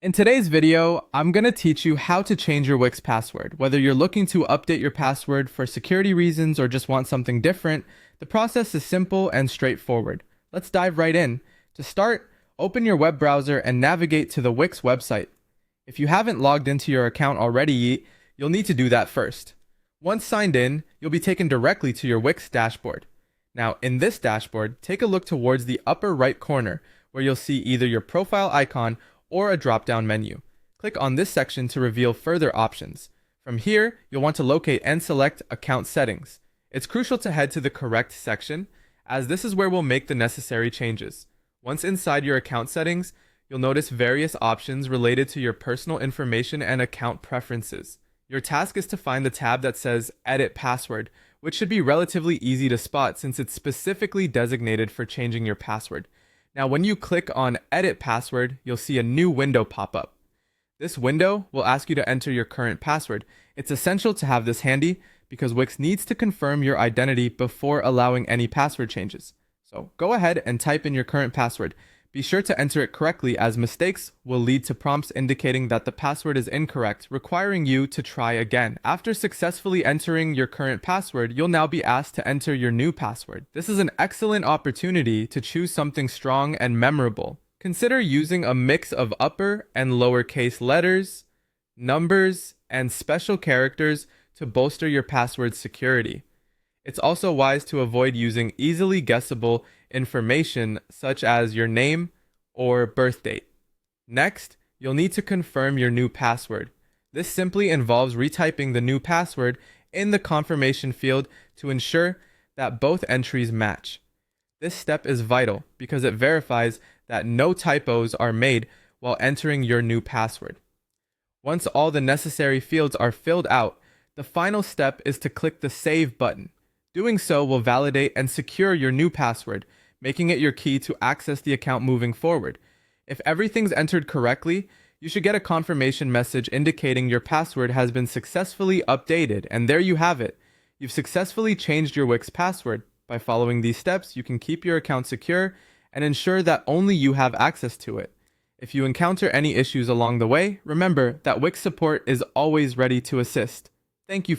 In today's video, I'm going to teach you how to change your Wix password. Whether you're looking to update your password for security reasons or just want something different, the process is simple and straightforward. Let's dive right in. To start, open your web browser and navigate to the Wix website. If you haven't logged into your account already, you'll need to do that first. Once signed in, you'll be taken directly to your Wix dashboard. Now, in this dashboard, take a look towards the upper right corner where you'll see either your profile icon or a drop-down menu. Click on this section to reveal further options. From here, you'll want to locate and select Account Settings. It's crucial to head to the correct section, as this is where we'll make the necessary changes. Once inside your account settings, you'll notice various options related to your personal information and account preferences. Your task is to find the tab that says Edit Password, which should be relatively easy to spot since it's specifically designated for changing your password. Now, when you click on Edit Password, you'll see a new window pop up. This window will ask you to enter your current password. It's essential to have this handy because Wix needs to confirm your identity before allowing any password changes. So go ahead and type in your current password. Be sure to enter it correctly, as mistakes will lead to prompts indicating that the password is incorrect, requiring you to try again. After successfully entering your current password, you'll now be asked to enter your new password. This is an excellent opportunity to choose something strong and memorable. Consider using a mix of upper and lowercase letters, numbers, and special characters to bolster your password's security. It's also wise to avoid using easily guessable information such as your name or birth date. Next, you'll need to confirm your new password. This simply involves retyping the new password in the confirmation field to ensure that both entries match. This step is vital because it verifies that no typos are made while entering your new password. Once all the necessary fields are filled out, the final step is to click the Save button. Doing so will validate and secure your new password, making it your key to access the account moving forward. If everything's entered correctly, you should get a confirmation message indicating your password has been successfully updated, and there you have it. You've successfully changed your Wix password. By following these steps, you can keep your account secure and ensure that only you have access to it. If you encounter any issues along the way, remember that Wix support is always ready to assist. Thank you